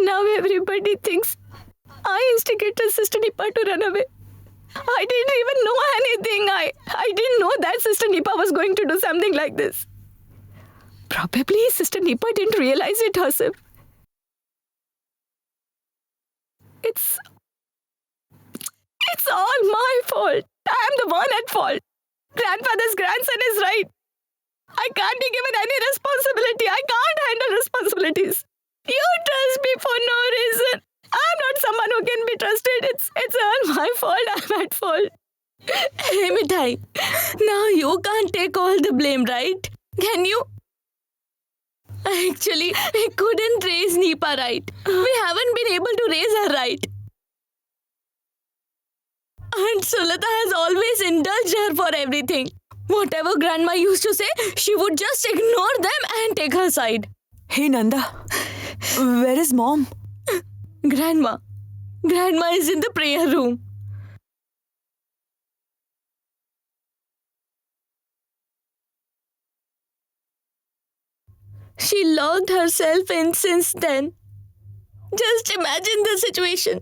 Now everybody thinks I instigated Sister Nipa to run away. I didn't even know anything. I didn't know that Sister Nipa was going to do something like this. Probably Sister Nipa didn't realize it herself. It's all my fault. I am the one at fault. Grandfather's grandson is right. I can't be given any responsibility. I can't handle responsibilities. You trust me for no reason. I'm not someone who can be trusted. It's all my fault. I'm at fault. Hey, Mithai. Now you can't take all the blame, right? Can you? Actually, we couldn't raise Nipa right. We haven't been able to raise her right. Aunt Sulata has always indulged her for everything. Whatever Grandma used to say, she would just ignore them and take her side. Hey Nanda, where is Mom? Grandma is in the prayer room. She locked herself in since then. Just imagine the situation.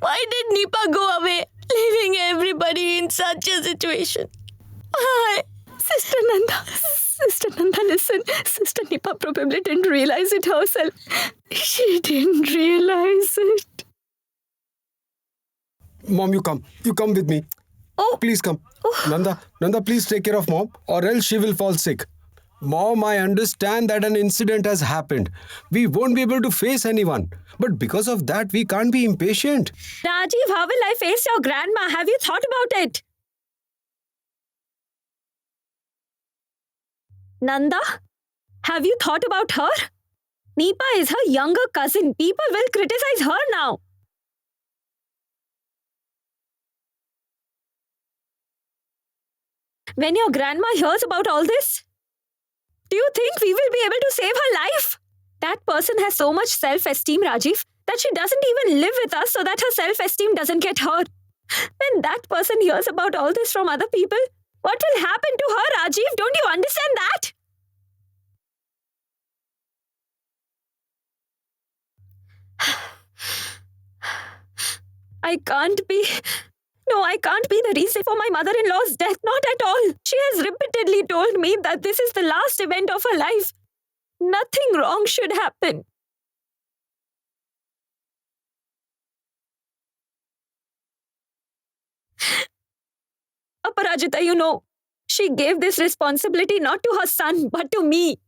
Why did Nipa go away, leaving everybody in such a situation? Why? Sister Nanda, listen. Sister Nipa probably didn't realize it herself. She didn't realize it. Mom, you come with me. Oh. Please come. Nanda, please take care of Mom, or else she will fall sick. Mom, I understand that an incident has happened. We won't be able to face anyone. But because of that, we can't be impatient. Rajiv, how will I face your grandma? Have you thought about it? Nanda, have you thought about her? Nipa is her younger cousin. People will criticize her now. When your grandma hears about all this, do you think we will be able to save her life? That person has so much self-esteem, Rajiv, that she doesn't even live with us so that her self-esteem doesn't get hurt. When that person hears about all this from other people, what will happen to her, Rajiv? Don't you understand that? I can't be the reason for my mother-in-law's death. Not at all. She has repeatedly told me that this is the last event of her life. Nothing wrong should happen. Aparajita, you know, she gave this responsibility not to her son, but to me.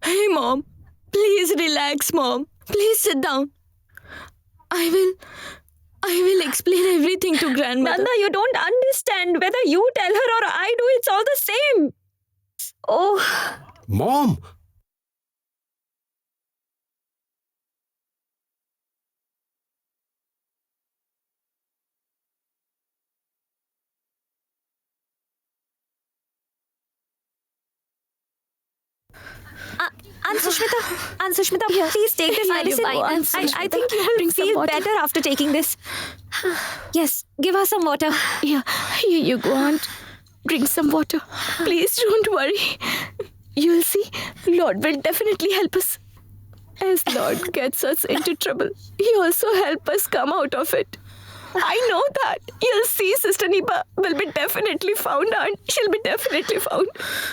Hey, Mom. Please relax, Mom. Please sit down. I will explain everything to Grandmother. Nanda, you don't understand. Whether you tell her or I do, it's all the same. Oh. Mom! Aunt Sushmita, please take this medicine. I think you will feel better after taking this. Yes, give her some water. Yeah, here you go, Aunt. Drink some water. Please don't worry. You'll see, Lord will definitely help us. As Lord gets us into trouble, He also help us come out of it. I know that. You'll see, Sister Nipa will be definitely found, Aunt. She'll be definitely found.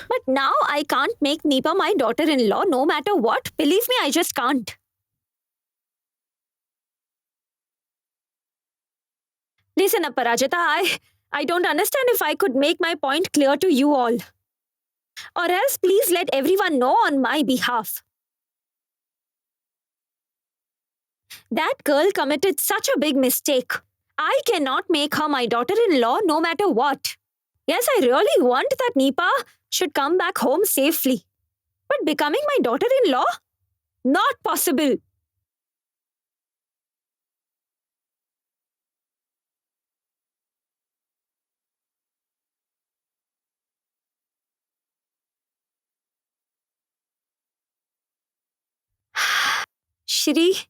But now I can't make Nipa my daughter-in-law no matter what. Believe me, I just can't. Listen, Aparajita, I don't understand if I could make my point clear to you all. Or else please let everyone know on my behalf. That girl committed such a big mistake. I cannot make her my daughter-in-law no matter what. Yes, I really want that Nipa should come back home safely. But becoming my daughter-in-law? Not possible. Shri,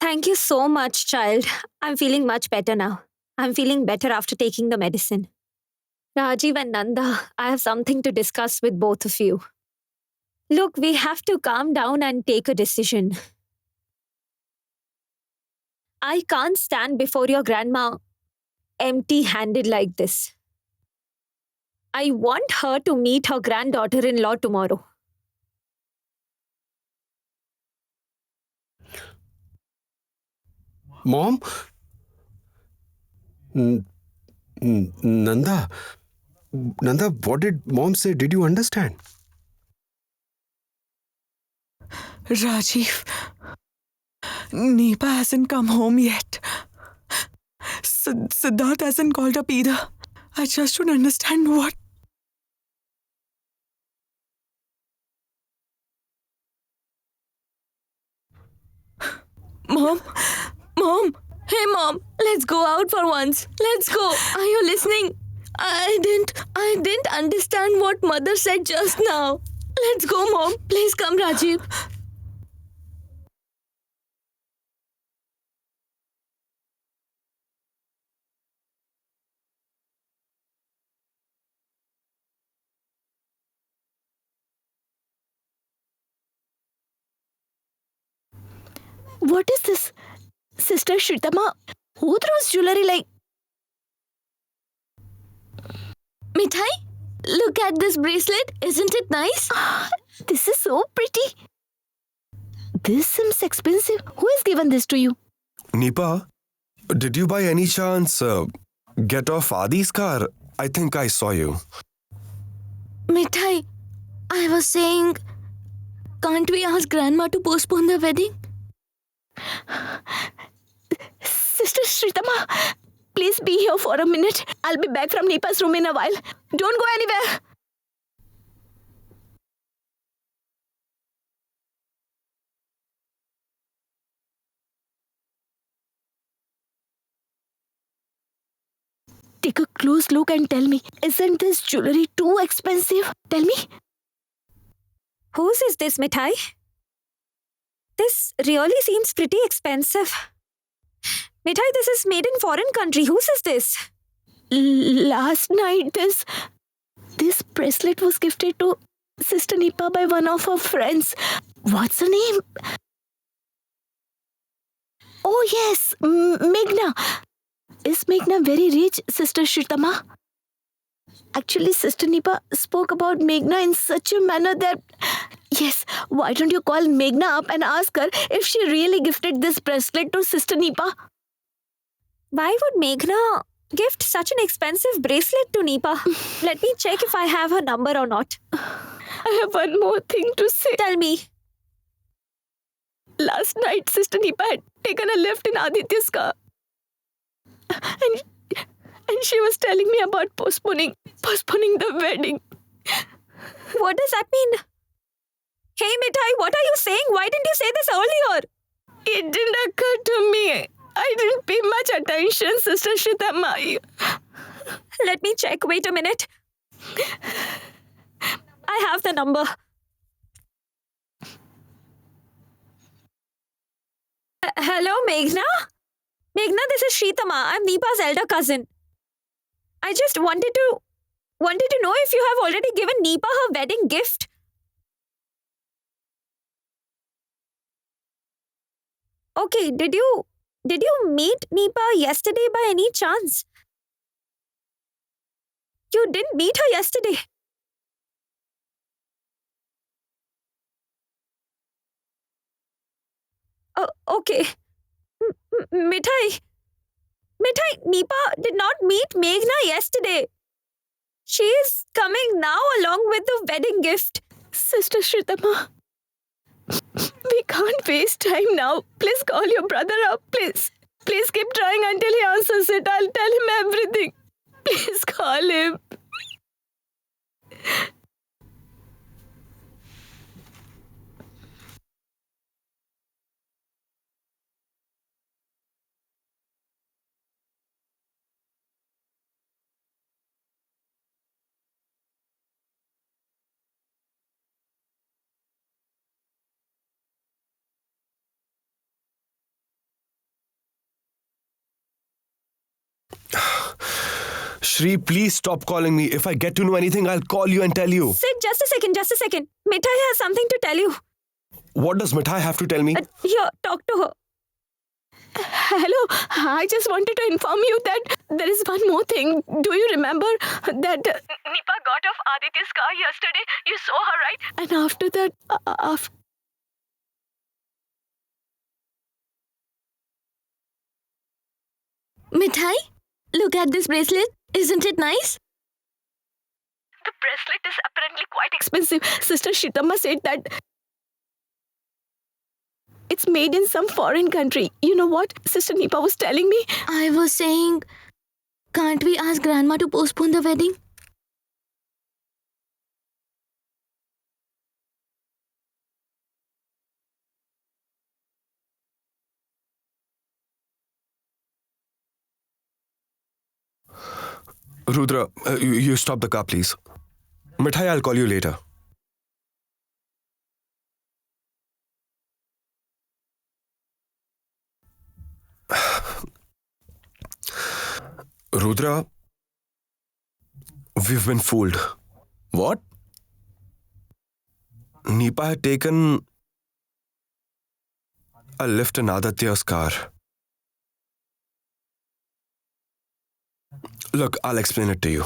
thank you so much, child. I'm feeling much better now. I'm feeling better after taking the medicine. Rajiv and Nanda, I have something to discuss with both of you. Look, we have to calm down and take a decision. I can't stand before your grandma empty-handed like this. I want her to meet her granddaughter-in-law tomorrow. Mom? Nanda? Nanda, what did mom say? Did you understand? Rajiv, Neepa hasn't come home yet. Siddharth hasn't called up either. I just don't understand what. Mom, Mom. Hey mom, let's go out for once. Let's go. Are you listening? I didn't understand what mother said just now. Let's go, mom. Please come, Rajiv. What is this? Sister Shritama, who throws jewelry like... Mithai, look at this bracelet. Isn't it nice? This is so pretty. This seems expensive. Who has given this to you? Neepa, did you by any chance get off Adi's car? I think I saw you. Mithai, I was saying, can't we ask grandma to postpone the wedding? Sister Shritama, please be here for a minute. I'll be back from Neepa's room in a while. Don't go anywhere. Take a close look and tell me, isn't this jewelry too expensive? Tell me. Whose is this, Mithai? This really seems pretty expensive. Mithai, this is made in foreign country. Whose is this? Last night, this bracelet was gifted to Sister Neepa by one of her friends. What's her name? Oh yes, Meghna. Is Meghna very rich, Sister Shritama? Actually, Sister Neepa spoke about Meghna in such a manner that... Yes, why don't you call Meghna up and ask her if she really gifted this bracelet to Sister Neepa? Why would Meghna gift such an expensive bracelet to Neepa? Let me check if I have her number or not. I have one more thing to say. Tell me. Last night, Sister Neepa had taken a lift in Aditya's car. And she was telling me about postponing the wedding. What does that mean? Hey, Mithai, what are you saying? Why didn't you say this earlier? It didn't occur to me. I didn't pay much attention, Sister Shritama. Let me check. Wait a minute. I have the number. Hello, Meghna? Meghna, this is Shritama. I'm Neepa's elder cousin. I just wanted to know if you have already given Neepa her wedding gift. Okay, did you meet Neepa yesterday by any chance? You didn't meet her yesterday. Okay. Mithai, Neepa did not meet Meghna yesterday. She is coming now along with the wedding gift. Sister Shritama, we can't waste time now. Please call your brother up, please. Please keep trying until he answers it. I'll tell him everything. Please call him. Shri, please stop calling me. If I get to know anything, I'll call you and tell you. Sid, just a second. Mithai has something to tell you. What does Mithai have to tell me? Here, talk to her. Hello, I just wanted to inform you that there is one more thing. Do you remember that Nipa got off Aditya's car yesterday? You saw her, right? And after that, Mithai, look at this bracelet. Isn't it nice? the bracelet is apparently quite expensive. Sister Shitama said that it's made in some foreign country. You know what Sister Nipa was telling me? I was saying, can't we ask Grandma to postpone the wedding? Rudra, you stop the car, please. Mithai, I'll call you later. Rudra, we've been fooled. What? Nipa had taken a lift in Aditya's car. Look, I'll explain it to you.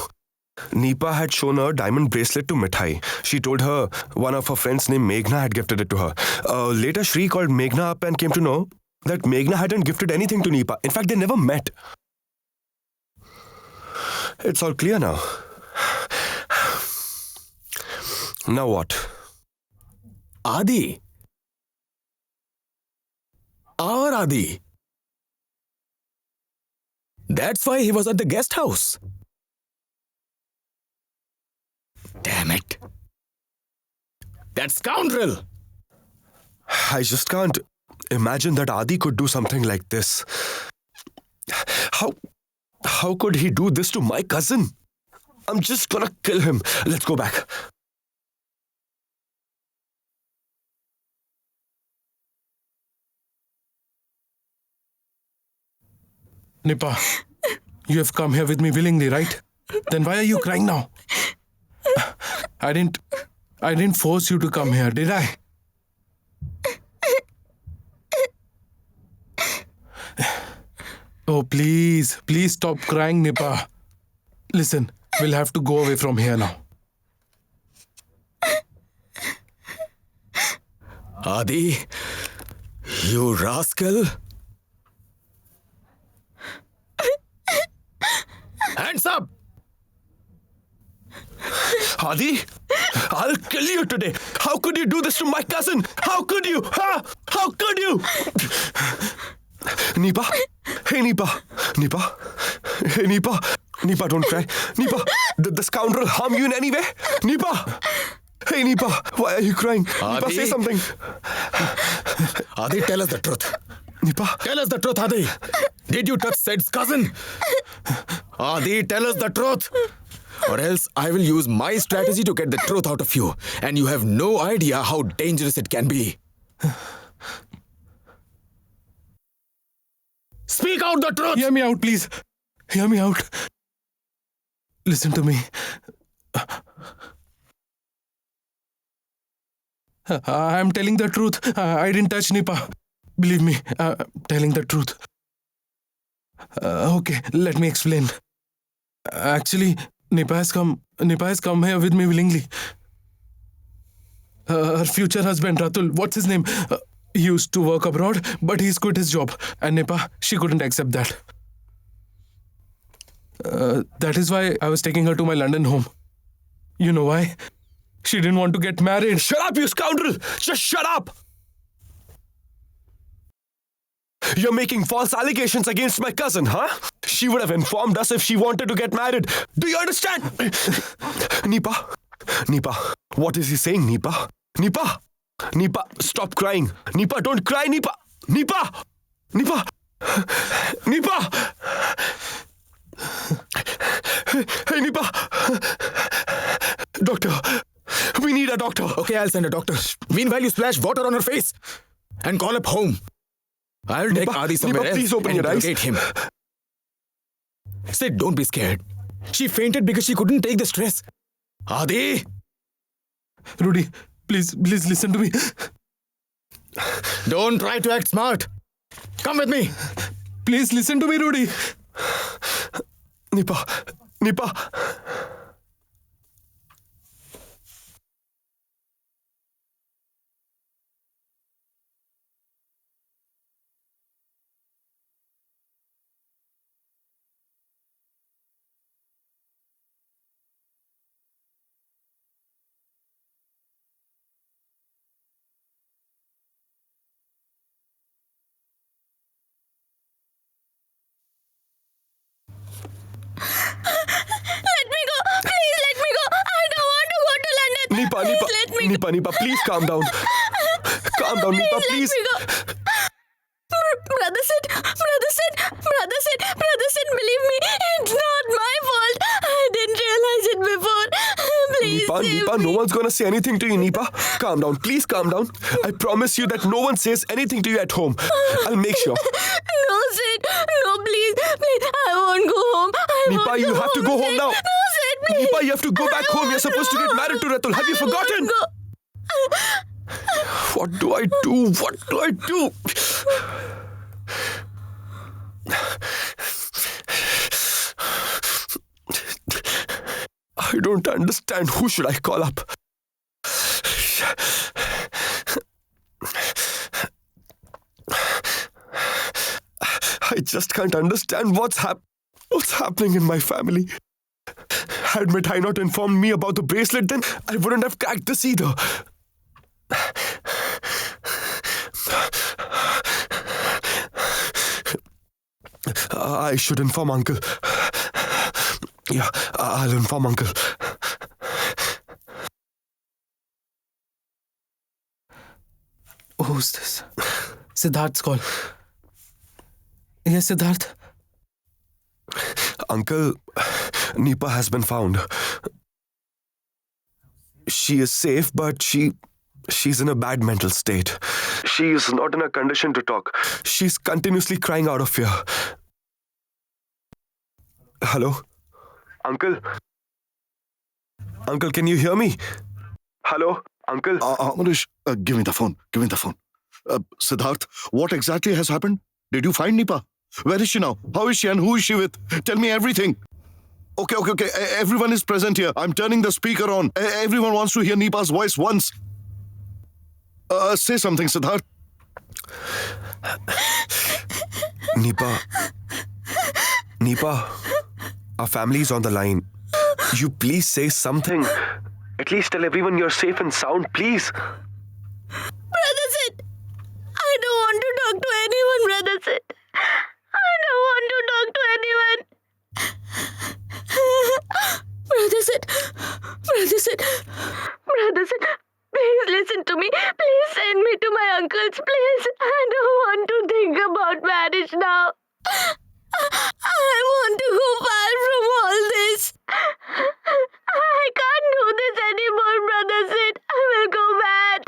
Nipa had shown a diamond bracelet to Mithai. She told her one of her friends named Meghna had gifted it to her. Later, Shri called Meghna up and came to know that Meghna hadn't gifted anything to Nipa. In fact, they never met. It's all clear now. Now what? Adi. Our Adi. That's why he was at the guest house. Damn it. That scoundrel! I just can't imagine that Adi could do something like this. How could he do this to my cousin? I'm just gonna kill him. Let's go back. Nipa, you have come here with me willingly, right? Then why are you crying now? I didn't force you to come here, did I? Oh, please stop crying, Nipa. Listen, we'll have to go away from here now. Adi, you rascal. Hands up! Adi, I'll kill you today. How could you do this to my cousin? How could you? Huh? How could you? Nipa, hey Nipa, hey Nipa, don't cry. Nipa, did the scoundrel harm you in any way? Nipa, hey Nipa, why are you crying? Nipa, Adi. say something. Adi, tell us the truth. Nipa, Tell us the truth, Adi. Did you touch Sid's cousin? Adi, tell us the truth. Or else I will use my strategy to get the truth out of you. And you have no idea how dangerous it can be. Speak out the truth! Hear me out, please. Hear me out. Listen to me. I'm telling the truth. I didn't touch Nipa. Believe me, telling the truth. Okay, let me explain. Actually, Nipa has come here with me willingly. Her future husband, Ratul, what's his name? He used to work abroad, but he's quit his job. And Nipa, she couldn't accept that. That is why I was taking her to my London home. You know why? She didn't want to get married. shut up, you scoundrel! Just shut up! You're making false allegations against my cousin, huh? She would have informed us if she wanted to get married. Do you understand? Nipa, what is he saying, Nipa? Nipa, stop crying. Nipa, don't cry, Nipa. Hey, Nipa. Doctor, we need a doctor. Okay, I'll send a doctor. Meanwhile, you splash water on her face and call up home. I'll take Nipa, Adi somewhere Nipa, else please open and your eyes. interrogate him. Sid, don't be scared. She fainted because she couldn't take the stress. Adi! Rudy, please listen to me. Don't try to act smart. Come with me. Please listen to me, Rudy. Nipa. Let me go. Please let me go. I don't want to go to London. Please let me go. Nipa, please calm down. Calm down, Nipa, please. Let me go. Brother said, believe me, it's not my fault. I didn't realize it before. Please save Nipa, me. no one's gonna say anything to you, Nipa. Calm down, please calm down. I promise you that no one says anything to you at home. I'll make sure. No, Sid. No, please. I won't go home. Nipa, you have to go home now. No, Sid, please. Nipa, you have to go back home. You're supposed to get married to Ratul. Have you forgotten? What do I do? I don't understand. Who should I call up? I just can't understand what's happening in my family. Had Mithai not informed me about the bracelet, then I wouldn't have cracked this either. I should inform Uncle. Yeah, I'll inform Uncle. Who's this? Siddharth's call. Yes, Siddharth. Uncle, Nipa has been found. She is safe, but she's in a bad mental state. She is not in a condition to talk. She's continuously crying out of fear. Hello? Uncle? Uncle, can you hear me? Hello? Uncle? Amrish, give me the phone. Siddharth, what exactly has happened? Did you find Nipa? Where is she now? How is she and who is she with? Tell me everything. Okay. Everyone is present here. I'm turning the speaker on. Everyone wants to hear Nipa's voice once. Say something, Siddharth. Nipa, our family is on the line. You please say something. At least tell everyone you're safe and sound, please. Brother Sid, I don't want to talk to anyone, Brother Sid. I don't want to talk to anyone. Brother Sid, please listen to me. Please send me to my uncle's place. I don't want to think about marriage now. I want to go far from all this. I can't do this anymore, Brother Sid. I will go mad.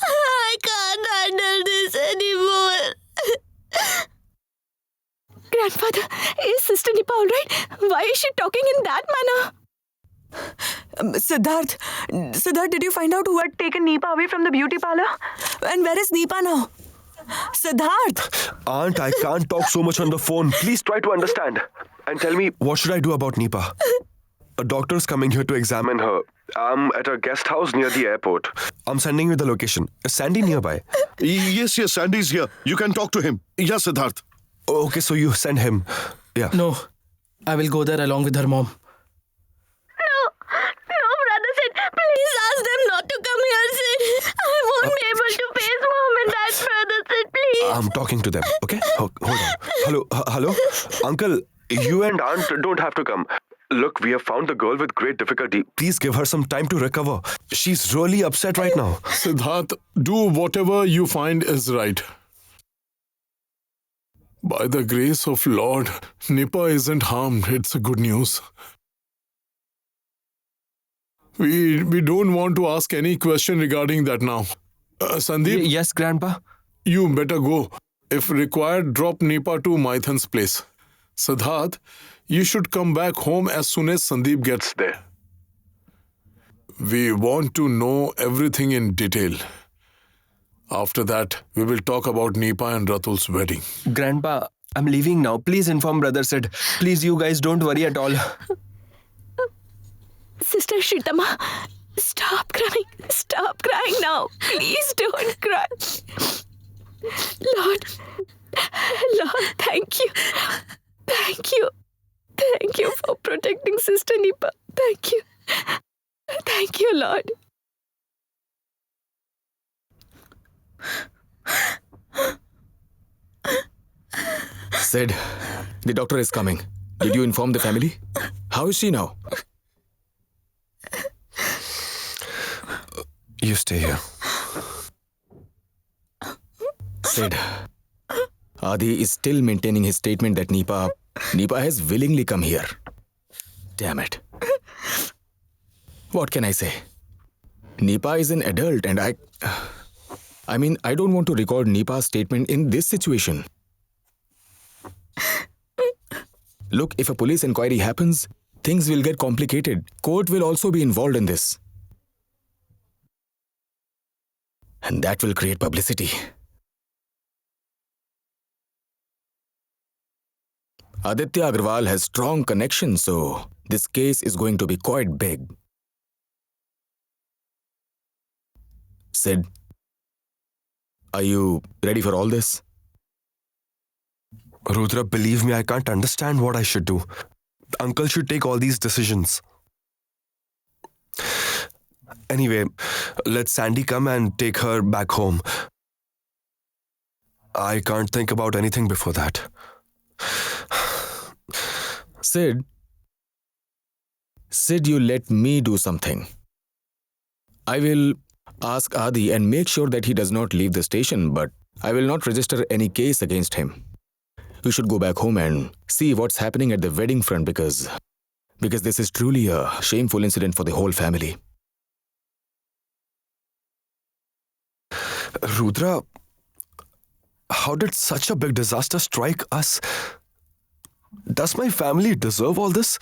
I can't handle this anymore. Grandfather, is Sister Nipa all right? Why is she talking in that manner? Siddharth, did you find out who had taken Nipa away from the beauty parlor? And where is Nipa now? Siddharth! Aunt, I can't talk so much on the phone. Please try to understand. And tell me, what should I do about Nipa? A doctor's coming here to examine her. I'm at a guest house near the airport. I'm sending you the location. Is Sandy nearby? Yes, Sandy's here. You can talk to him. Yes, Siddharth. Okay, so you send him. Yeah. No, I will go there along with her mom. No, Brother Sid. Please ask them not to come here, Sid. I won't be able to face Mom and Dad, Brother Sid. Please. I'm talking to them, okay? Hold on. Hello? Uncle, you and Aunt don't have to come. Look, we have found the girl with great difficulty. Please give her some time to recover. She's really upset right now. Siddharth, do whatever you find is right. By the grace of Lord, Nipa isn't harmed. It's good news. We don't want to ask any question regarding that now. Sandeep? Yes, Grandpa? You better go. If required, drop Nipa to Maithan's place. Siddharth, you should come back home as soon as Sandeep gets there. We want to know everything in detail. After that, we will talk about Nipa and Ratul's wedding. Grandpa, I'm leaving now. Please inform Brother Sid. Please, you guys don't worry at all. Sister Shritama, stop crying. Stop crying now. Please don't cry. Lord, thank you. Thank you. Thank you for protecting Sister Nipa. Thank you. Thank you, Lord. Sid, the doctor is coming. Did you inform the family? How is she now? You stay here. Sid, Adi is still maintaining his statement that Nipa has willingly come here. Damn it. What can I say? Nipa is an adult and I don't want to record Nipa's statement in this situation. Look, if a police inquiry happens, things will get complicated. Court will also be involved in this. And that will create publicity. Aditya Agrawal has strong connections, so this case is going to be quite big. Sid, are you ready for all this? Rudra, believe me, I can't understand what I should do. Uncle should take all these decisions. Anyway, let Sandy come and take her back home. I can't think about anything before that. Sid, you let me do something. I will ask Adi and make sure that he does not leave the station, but I will not register any case against him. You should go back home and see what's happening at the wedding front because this is truly a shameful incident for the whole family. Rudra, how did such a big disaster strike us? Does my family deserve all this?